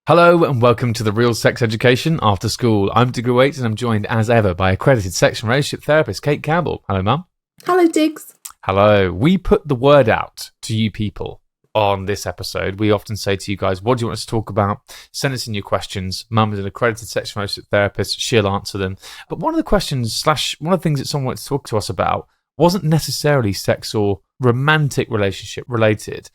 Hello and welcome to the Real Sex Education After School. I'm Degree 8 and I'm joined as ever by accredited sex and relationship therapist Cate Campbell. Hello, Mum. Hello, Diggs. Hello. We put the word out to you people on this episode. We often say to you guys, what do you want us to talk about? Send us in your questions. Mum is an accredited sex and relationship therapist. She'll answer them. But one of the questions / one of the things that someone wanted to talk to us about wasn't necessarily sex or romantic relationship related.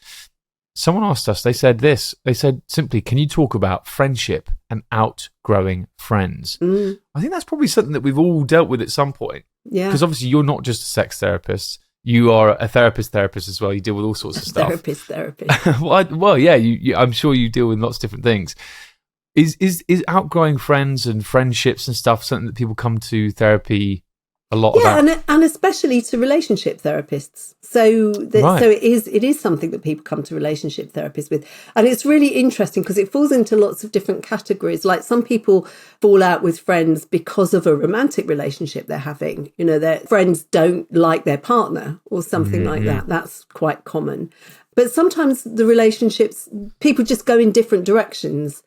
Someone asked us, they said simply, can you talk about friendship and outgrowing friends? I think that's probably something that we've all dealt with at some point. Yeah. Because obviously you're not just a sex therapist. You are a therapist as well. You deal with all sorts of stuff. Therapist. well, yeah, I'm sure you deal with lots of different things. Is outgrowing friends and friendships and stuff something that people come to therapy a lot about? Yeah, and especially to relationship therapists. So it is something that people come to relationship therapists with. And it's really interesting because it falls into lots of different categories. Like some people fall out with friends because of a romantic relationship they're having. You know, their friends don't like their partner or something like that. That's quite common. But sometimes the relationships, people just go in different directions.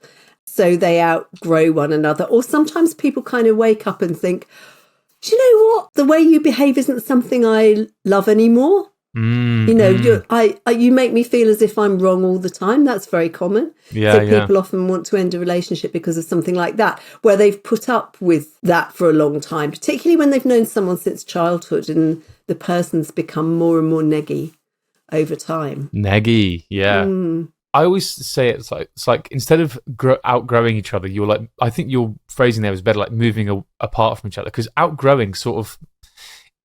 So they outgrow one another. Or sometimes people kind of wake up and think, do you know what? The way you behave isn't something I love anymore. You make me feel as if I'm wrong all the time. That's very common. People often want to end a relationship because of something like that, where they've put up with that for a long time, particularly when they've known someone since childhood and the person's become more and more neggy over time. Neggy, yeah. I always say it's like instead of outgrowing each other, you're like, I think your phrasing there was better, like moving apart from each other, because outgrowing sort of,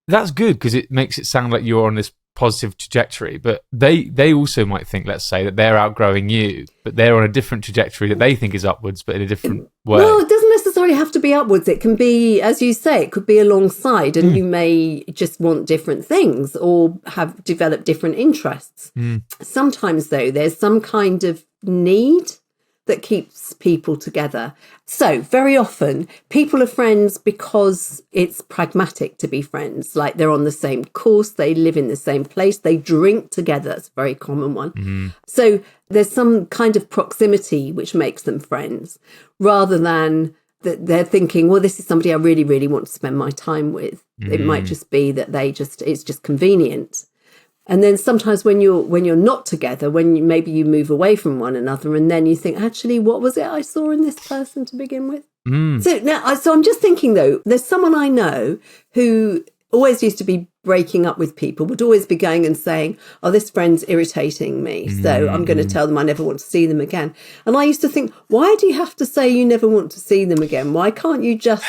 that's good because it makes it sound like you're on this positive trajectory, but they also might think, let's say, that they're outgrowing you, but they're on a different trajectory that they think is upwards, but in a different way. Well, it doesn't necessarily have to be upwards. It can be, as you say, it could be alongside, and you may just want different things or have developed different interests. Sometimes, though, there's some kind of need that keeps people together. So very often people are friends because it's pragmatic to be friends. Like they're on the same course, they live in the same place, they drink together. That's a very common one. So there's some kind of proximity which makes them friends, rather than that they're thinking, well, this is somebody I really, really want to spend my time with. It might just be that it's just convenient. And then sometimes when you're not together, maybe you move away from one another, and then you think, actually, what was it I saw in this person to begin with? So I'm just thinking, though, there's someone I know who always used to be breaking up with people, would always be going and saying, oh, this friend's irritating me, so I'm going to tell them I never want to see them again. And I used to think, why do you have to say you never want to see them again? Why can't you just,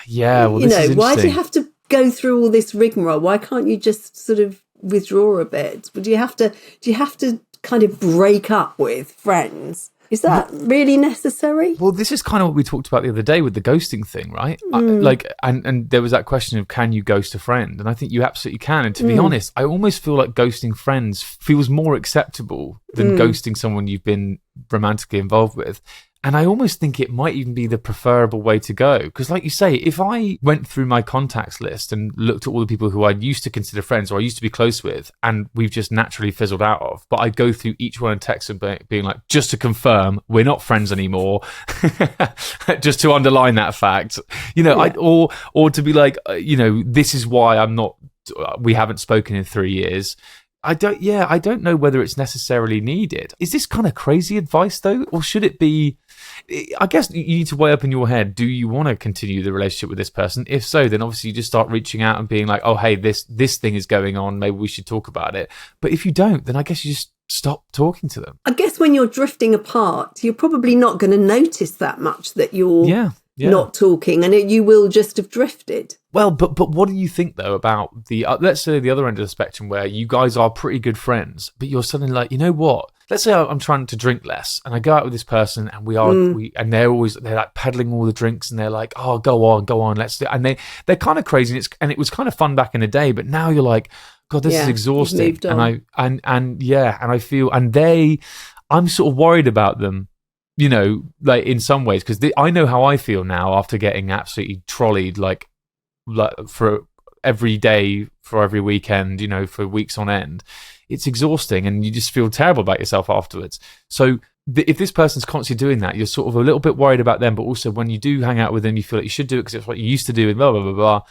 why do you have to go through all this rigmarole? Why can't you just sort of withdraw a bit? Do you have to kind of break up with friends? Is that really necessary? Well, this is kind of what we talked about the other day with the ghosting thing, right? And there was that question of, can you ghost a friend? And I think you absolutely can. And to be honest, I almost feel like ghosting friends feels more acceptable than ghosting someone you've been romantically involved with. And I almost think it might even be the preferable way to go. Because like you say, if I went through my contacts list and looked at all the people who I used to consider friends or I used to be close with, and we've just naturally fizzled out of, but I'd go through each one and text and being like, just to confirm, we're not friends anymore. Just to underline that fact, or to be like, this is why we haven't spoken in 3 years. I don't know whether it's necessarily needed. Is this kind of crazy advice though? Or should it be, I guess you need to weigh up in your head, do you want to continue the relationship with this person? If so, then obviously you just start reaching out and being like, oh, hey, this thing is going on. Maybe we should talk about it. But if you don't, then I guess you just stop talking to them. I guess when you're drifting apart, you're probably not going to notice that much that you're not talking, and you will just have drifted. Well, but what do you think though about the let's say the other end of the spectrum where you guys are pretty good friends, but you're suddenly like, you know what? Let's say I'm trying to drink less, and I go out with this person, and and they're like peddling all the drinks, and they're like, oh, go on, let's do it. And they're kind of crazy, and it was kind of fun back in the day, but now you're like, God, this is exhausting, and I feel, and I'm sort of worried about them. Like in some ways, because I know how I feel now after getting absolutely trolleyed, like for every day, for every weekend, for weeks on end. It's exhausting, and you just feel terrible about yourself afterwards. So if this person's constantly doing that, you're sort of a little bit worried about them, but also when you do hang out with them, you feel like you should do it because it's what you used to do and blah, blah, blah, blah.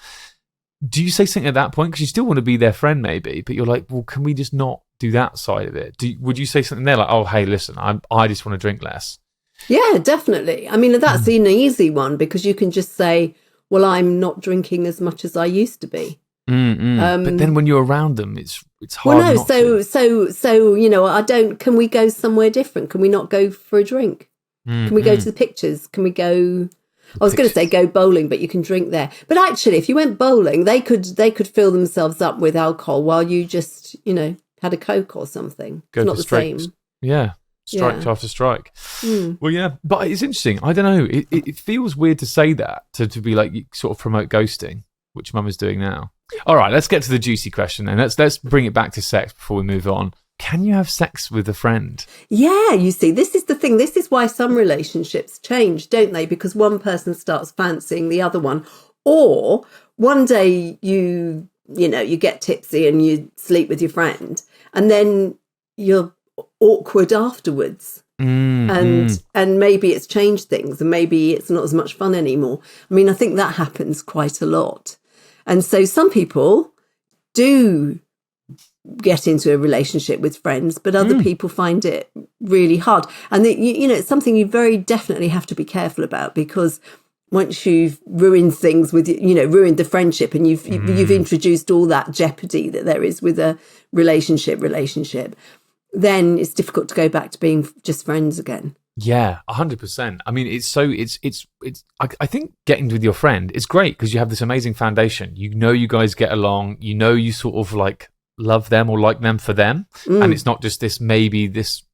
Do you say something at that point? Because you still want to be their friend maybe, but you're like, well, can we just not do that side of it? Would you say something there like, oh, hey, listen, I just want to drink less? Yeah, definitely. I mean, that's an easy one because you can just say, well, I'm not drinking as much as I used to be. But then when you're around them, it's hard. Well, no, not to. so can we go somewhere different? Can we not go for a drink? Can we go to the pictures? Can we go... I was going to say go bowling, but you can drink there. But actually, if you went bowling, they could fill themselves up with alcohol while you just, had a Coke or something. Go it's not the straight, same. Yeah. Strike after strike. Well, yeah, but it's interesting. I don't know. It feels weird to say that, to be like, you sort of promote ghosting, which Mum is doing now. All right, let's get to the juicy question then. Let's bring it back to sex before we move on. Can you have sex with a friend? Yeah, you see, this is the thing. This is why some relationships change, don't they? Because one person starts fancying the other one. Or one day you get tipsy and you sleep with your friend and then you're awkward afterwards. And maybe it's changed things and maybe it's not as much fun anymore. I mean, I think that happens quite a lot. And so some people do get into a relationship with friends, but other people find it really hard. And it's something you very definitely have to be careful about, because once you've ruined things with, ruined the friendship, and you've introduced all that jeopardy that there is with a relationship, then it's difficult to go back to being just friends again. Yeah, 100%. I mean, I think getting with your friend is great because you have this amazing foundation. You guys get along, you sort of like love them or like them for them. And it's not just this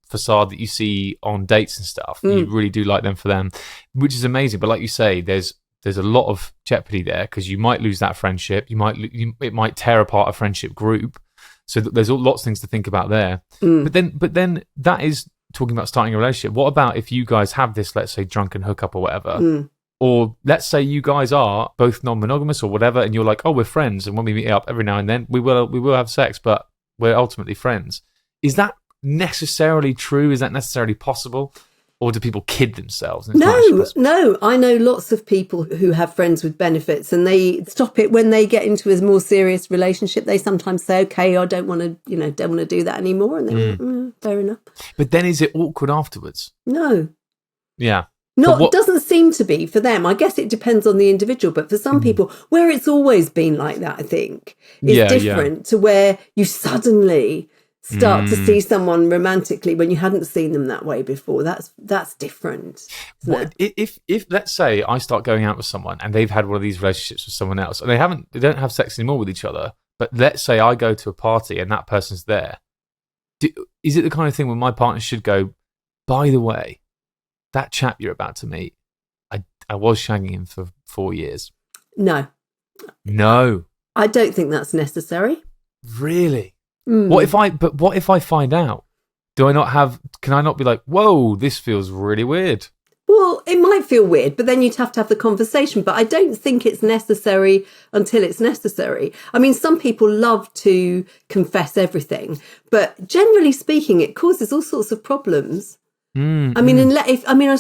facade that you see on dates and stuff. You really do like them for them, which is amazing. But like you say, there's a lot of jeopardy there because you might lose that friendship. It might tear apart a friendship group. So there's lots of things to think about there. But then that is talking about starting a relationship. What about if you guys have this, let's say, drunken hookup or whatever? Or let's say you guys are both non-monogamous or whatever, and you're like, oh, we're friends, and when we meet up every now and then, we will have sex, but we're ultimately friends. Is that necessarily true? Is that necessarily possible? Or do people kid themselves? No. I know lots of people who have friends with benefits, and they stop it when they get into a more serious relationship. They sometimes say, "Okay, I don't want to do that anymore," and then fair enough. But then, is it awkward afterwards? No. Yeah. Doesn't seem to be for them. I guess it depends on the individual, but for some people, where it's always been like that, I think, is different to where you suddenly start to see someone romantically when you hadn't seen them that way before. That's different. If let's say I start going out with someone and they've had one of these relationships with someone else and they don't have sex anymore with each other, but let's say I go to a party and that person's there, is it the kind of thing where my partner should go, by the way, that chap you're about to meet, I was shagging him for 4 years? No, I don't think that's necessary. Really? What if I find out? Can I not be like, whoa, this feels really weird? Well, it might feel weird, but then you'd have to have the conversation. But I don't think it's necessary until it's necessary. I mean, some people love to confess everything, but generally speaking, it causes all sorts of problems. I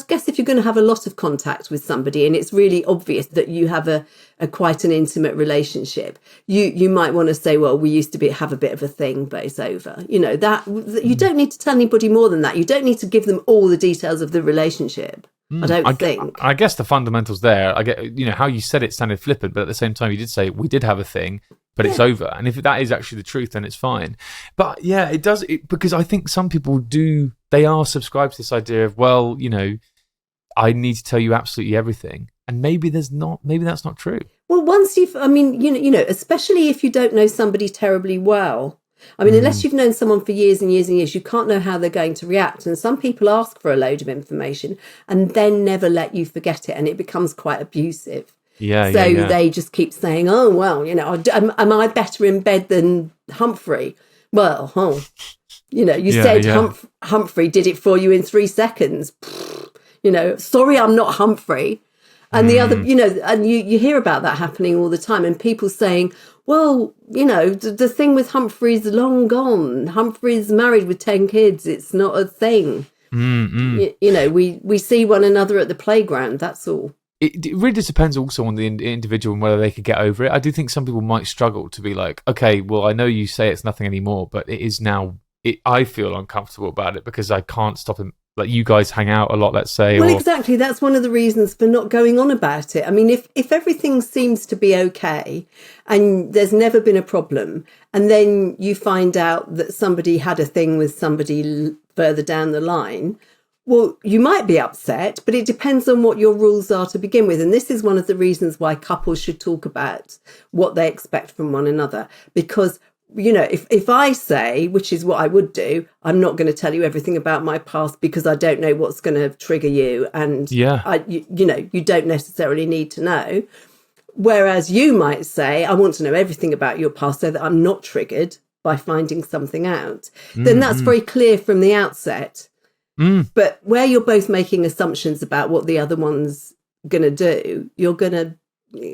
guess if you're going to have a lot of contact with somebody and it's really obvious that you have a quite an intimate relationship, you might want to say, well, we used to have a bit of a thing, but it's over. That you don't need to tell anybody more than that. You don't need to give them all the details of the relationship. I think. I guess the fundamentals there. I get, how you said it sounded flippant, but at the same time, you did say we did have a thing, but it's over. And if that is actually the truth, then it's fine. But yeah, it does because I think some people do. They are subscribed to this idea of, well, I need to tell you absolutely everything, and maybe that's not true. Well, once especially if you don't know somebody terribly well. I mean, unless you've known someone for years and years and years, you can't know how they're going to react. And some people ask for a load of information and then never let you forget it. And it becomes quite abusive. Yeah. They just keep saying, oh, well, am I better in bed than Humphrey? Well, said Humphrey did it for you in 3 seconds. Sorry, I'm not Humphrey. And the other, and you hear about that happening all the time. And people saying, well, the thing with Humphrey's long gone. Humphrey's married with 10 kids. It's not a thing. You know, we see one another at the playground, that's all. It really just depends also on the individual and whether they could get over it. I do think some people might struggle to be like, okay, well, I know you say it's nothing anymore, but it is now. I feel uncomfortable about it because I can't stop him. Like, you guys hang out a lot, let's say. Well, exactly. That's one of the reasons for not going on about it. I mean, if everything seems to be okay and there's never been a problem, and then you find out that somebody had a thing with somebody further down the line, well, you might be upset, but it depends on what your rules are to begin with. And this is one of the reasons why couples should talk about what they expect from one another. Because, you know, if I say, which is what I would do, I'm not going to tell you everything about my past because I don't know what's going to trigger you. And, you know, you don't necessarily need to know. Whereas you might say, I want to know everything about your past so that I'm not triggered by finding something out. Then that's very clear from the outset. But where you're both making assumptions about what the other one's going to do, you're going to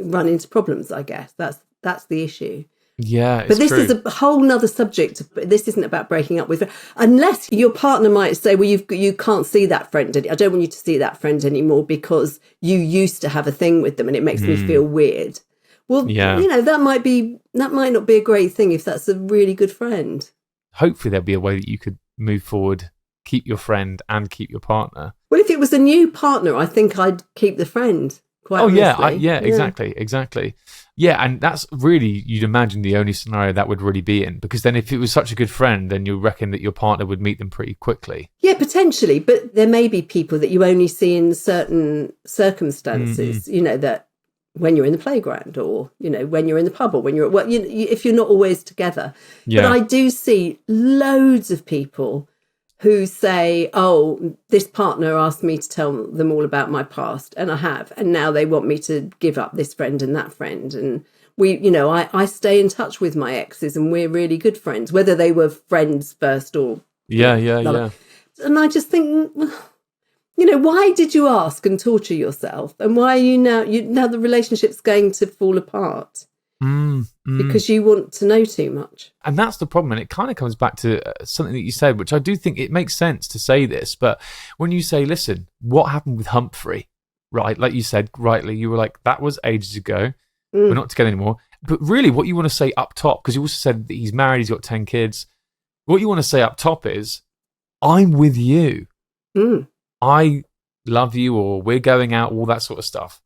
run into problems, I guess. That's the issue. Yeah, but this is a whole nother subject. This isn't about breaking up with, unless your partner might say, well, you can't see that friend. I don't want you to see that friend anymore because you used to have a thing with them and it makes me feel weird. Well, you know, that might not be a great thing if that's a really good friend. Hopefully there'll be a way that you could move forward, keep your friend and keep your partner. Well, if it was a new partner, I think I'd keep the friend. Quite honestly. Exactly. Yeah, and that's really, you'd imagine, the only scenario that would really be in, because then if it was such a good friend, then you reckon that your partner would meet them pretty quickly. Yeah, potentially, but there may be people that you only see in certain circumstances, you know, that when you're in the playground or, you know, when you're in the pub or when you're at work, if you're not always together. Yeah. But I do see loads of people who say, oh, this partner asked me to tell them all about my past, and I have, and now they want me to give up this friend and that friend. And we, you know, I stay in touch with my exes and we're really good friends, whether they were friends first or... Yeah. And I just think, you know, why did you ask and torture yourself? And why are you now the relationship's going to fall apart? Because you want to know too much. And that's the problem. And it kind of comes back to something that you said, which I do think it makes sense to say this. But when you say, listen, what happened with Humphrey, right? Like you said, rightly, you were like, that was ages ago. We're not together anymore. But really what you want to say up top, because you also said that he's married, he's got 10 kids. What you want to say up top is, I'm with you. I love you, or we're going out, all that sort of stuff.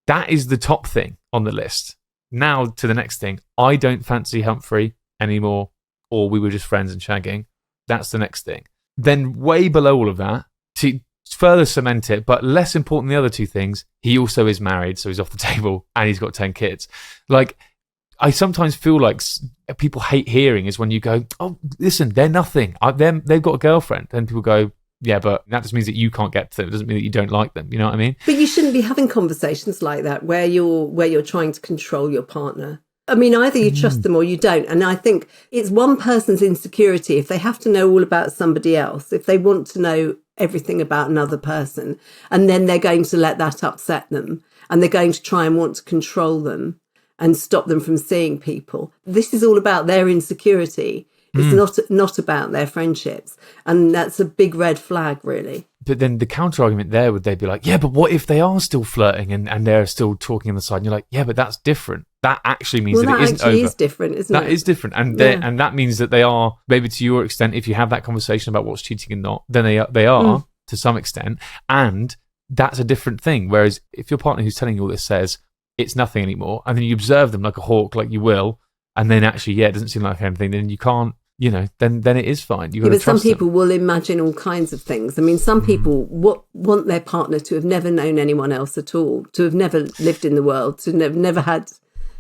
That is the top thing on the list. Now to the next thing. I don't fancy Humphrey anymore, or we were just friends and shagging. That's the next thing. Then way below all of that, to further cement it, but less important than the other two things, he also is married, so he's off the table, and he's got 10 kids. Like, I sometimes feel like people hate hearing is when you go, oh, listen, they're nothing. They've got a girlfriend. And people go, yeah, but that just means that you can't get to them. It doesn't mean that you don't like them. You know what I mean? But you shouldn't be having conversations like that where you're trying to control your partner. I mean, either you trust them or you don't. And I think it's one person's insecurity. If they have to know all about somebody else, if they want to know everything about another person, and then they're going to let that upset them, and they're going to try and want to control them and stop them from seeing people. This is all about their insecurity. It's not about their friendships. And that's a big red flag, really. But then the counter argument there would they be like, yeah, but what if they are still flirting and they're still talking on the side? And you're like, yeah, but that's different. That actually means that it isn't over. That actually is different, isn't it? That is different. And that means that they are, maybe to your extent, if you have that conversation about what's cheating and not, then they are to some extent. And that's a different thing. Whereas if your partner who's telling you all this says it's nothing anymore, and then you observe them like a hawk, like you will, and then actually, it doesn't seem like anything, then you can't, you know, then it is fine. You've got to trust them. But some people will imagine all kinds of things. I mean, some people want their partner to have never known anyone else at all, to have never lived in the world, to have never had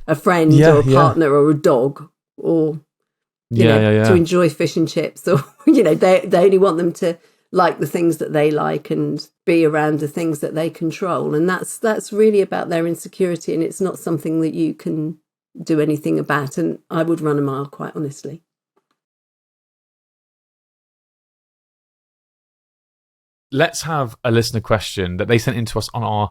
a friend or a partner or a dog, or to enjoy fish and chips, or they only want them to like the things that they like and be around the things that they control, and that's really about their insecurity, and it's not something that you can do anything about. And I would run a mile, quite honestly. Let's have a listener question that they sent in to us on our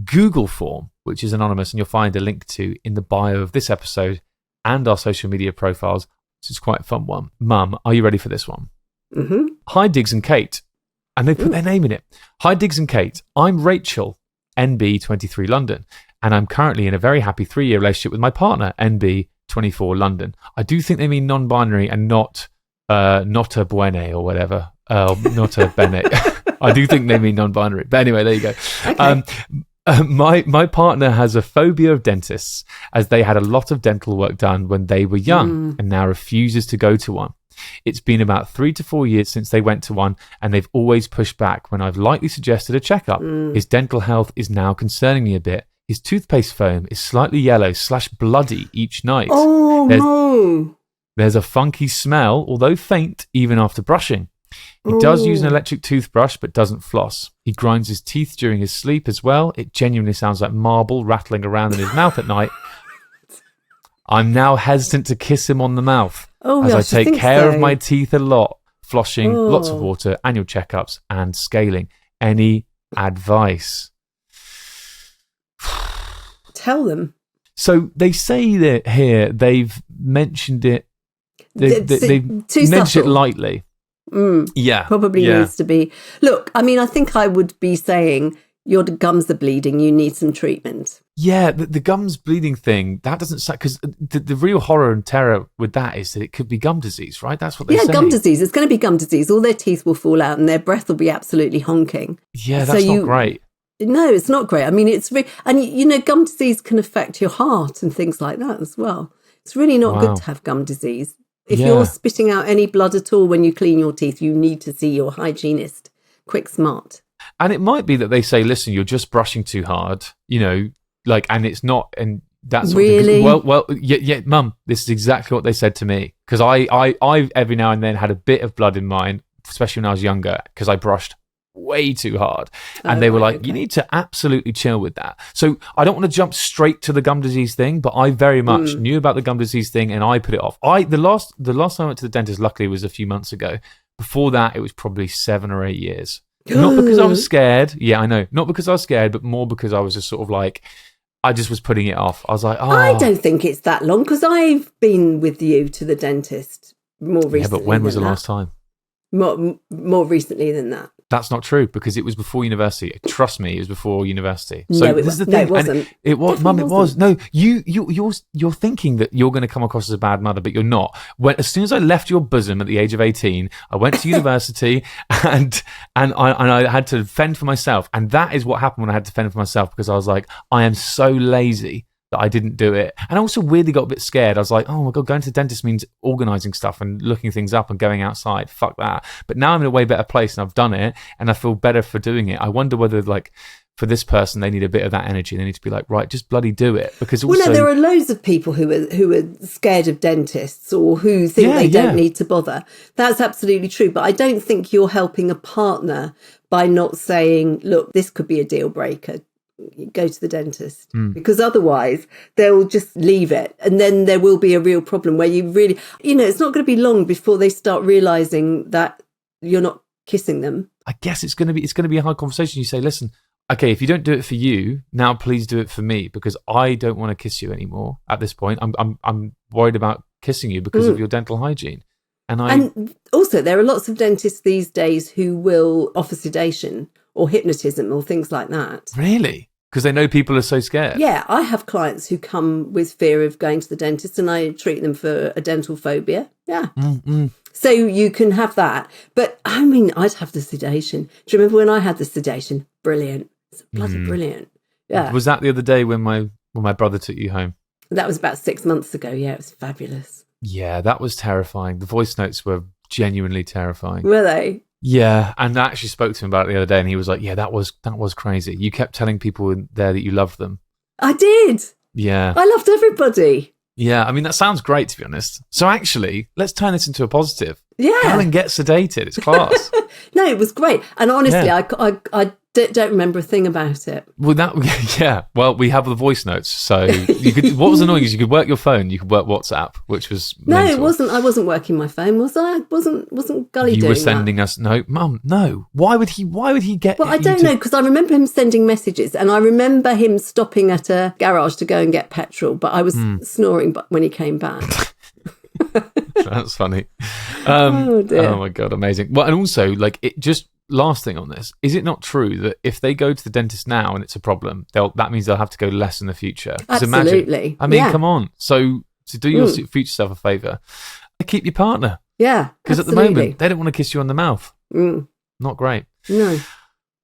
Google form, which is anonymous, and you'll find a link to in the bio of this episode and our social media profiles. This is quite a fun one. Mum, are you ready for this one? Mm-hmm. Hi, Diggs and Cate. And they put their name in it. Hi, Diggs and Cate. I'm Rachel, NB 23 London, and I'm currently in a very happy 3-year relationship with my partner, NB 24 London. I do think they mean non-binary and not a buene or whatever. Not a bene. I do think they mean non-binary. But anyway, there you go. Okay. My partner has a phobia of dentists, as they had a lot of dental work done when they were young and now refuses to go to one. It's been about 3 to 4 years since they went to one, and they've always pushed back when I've lightly suggested a checkup. His dental health is now concerning me a bit. His toothpaste foam is slightly yellow/bloody each night. Oh, no. There's a funky smell, although faint, even after brushing. He does use an electric toothbrush, but doesn't floss. He grinds his teeth during his sleep as well. It genuinely sounds like marble rattling around in his mouth at night. I'm now hesitant to kiss him on the mouth, as I take care of my teeth a lot, flossing, lots of water, annual checkups, and scaling. Any advice? Tell them. So they say that here they've mentioned it. They've mentioned it lightly. Yeah. Probably needs to be. Look, I mean, I think I would be saying your gums are bleeding, you need some treatment. Yeah, the gums bleeding thing, that doesn't sound, because the real horror and terror with that is that it could be gum disease, right? That's what they say. Yeah, gum disease. It's going to be gum disease. All their teeth will fall out and their breath will be absolutely honking. Yeah, that's not great. No, it's not great. I mean, and gum disease can affect your heart and things like that as well. It's really not good to have gum disease. If you're spitting out any blood at all when you clean your teeth, you need to see your hygienist. Quick, smart. And it might be that they say, listen, you're just brushing too hard, and it's not, and that's really yeah, Mum, this is exactly what they said to me, because I every now and then had a bit of blood in mine, especially when I was younger, because I brushed way too hard, and they were like, you need to absolutely chill with that. So I don't want to jump straight to the gum disease thing, but I very much knew about the gum disease thing, and I put it off. The last time I went to the dentist, luckily, was a few months ago. Before that, it was probably 7 or 8 years. Not because I was scared. Yeah, I know. Not because I was scared, but more because I was just sort of like, I just was putting it off. I was like, I don't think it's that long, because I've been with you to the dentist more recently. Yeah, but when was the last time? More recently than that. That's not true, because it was before university. Trust me, it was before university. So no, it wasn't. It was, Mum. It was. No, you're thinking that you're going to come across as a bad mother, but you're not. As soon as I left your bosom at the age of 18, I went to university and I had to fend for myself. And that is what happened when I had to fend for myself, because I was like, I am so lazy that I didn't do it. And I also weirdly got a bit scared. I was like, oh my God, going to the dentist means organising stuff and looking things up and going outside. Fuck that. But now I'm in a way better place and I've done it and I feel better for doing it. I wonder whether, like, for this person, they need a bit of that energy. They need to be like, right, just bloody do it. Because also, there are loads of people who are scared of dentists or who think they don't need to bother. That's absolutely true. But I don't think you're helping a partner by not saying, look, this could be a deal breaker. Go to the dentist, because otherwise they'll just leave it, and then there will be a real problem where you really, it's not going to be long before they start realizing that you're not kissing them. I guess it's going to be a hard conversation. You say, listen, okay, if you don't do it for you, now please do it for me, because I don't want to kiss you anymore at this point. I'm worried about kissing you because of your dental hygiene. And also there are lots of dentists these days who will offer sedation or hypnotism or things like that. Really? Because they know people are so scared. Yeah, I have clients who come with fear of going to the dentist, and I treat them for a dental phobia. Yeah. So you can have that. But I mean, I'd have the sedation. Do you remember when I had the sedation? Brilliant. It's bloody brilliant. Yeah. Was that the other day when my brother took you home? That was about 6 months ago. Yeah, it was fabulous. Yeah, that was terrifying. The voice notes were genuinely terrifying. Were they? Yeah, and I actually spoke to him about it the other day, and he was like, yeah, that was crazy. You kept telling people in there that you loved them. I did. Yeah. I loved everybody. Yeah, I mean, that sounds great, to be honest. So actually, let's turn this into a positive. Yeah. Helen gets sedated. It's class. No, it was great. And honestly, I don't remember a thing about it. Well, well, we have the voice notes. So you could. What was annoying is you could work your phone, you could work WhatsApp, which was mental. No, it wasn't. I wasn't working my phone, was I? Wasn't Gully doing that? You were sending us. No, Mum, no. Why would he get? Well, I don't know, because I remember him sending messages, and I remember him stopping at a garage to go and get petrol. But I was snoring when he came back. That's funny. Oh dear. Oh my God, amazing. Well, and also, like, it just last thing on this, is it not true that if they go to the dentist now and it's a problem, that means they'll have to go less in the future? Absolutely. Come on. So to do your future self a favour, keep your partner. Yeah, because at the moment they don't want to kiss you on the mouth. Not great. No.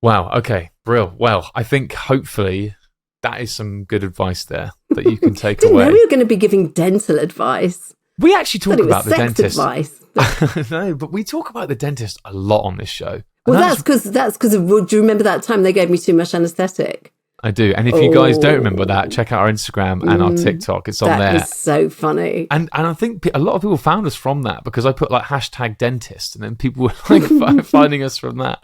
Wow. Okay. Brill. Well, I think hopefully that is some good advice there that you can take away. Didn't know we were going to be giving dental advice. We actually talk about the dentist. Advice. No, but we talk about the dentist a lot on this show. Well, that's because do you remember that time they gave me too much anaesthetic? I do. And if you guys don't remember that, check out our Instagram and our TikTok. It's on there. That is so funny. And I think a lot of people found us from that because I put like #dentist and then people were like finding us from that.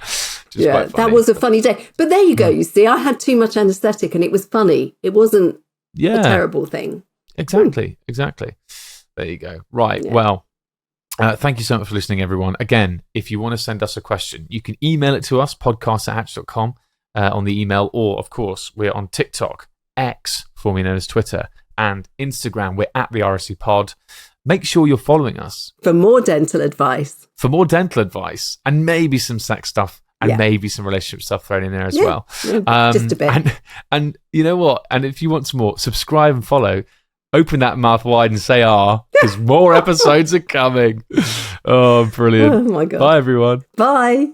Yeah, that was a funny day. But there you go. You see, I had too much anaesthetic and it was funny. It wasn't a terrible thing. Exactly. There you go. Right. Yeah. Well, thank you so much for listening, everyone. Again, if you want to send us a question, you can email it to us, podcast@hatch.com. On the email, or of course we're on TikTok, X, formerly known as Twitter, and Instagram. We're at the RSC Pod. Make sure you're following us for more dental advice, and maybe some sex stuff, and maybe some relationship stuff thrown in there as well. Just a bit. And you know what? And if you want some more, subscribe and follow. Open that mouth wide and say "ah," because more episodes are coming. Oh, brilliant! Oh my god! Bye, everyone. Bye.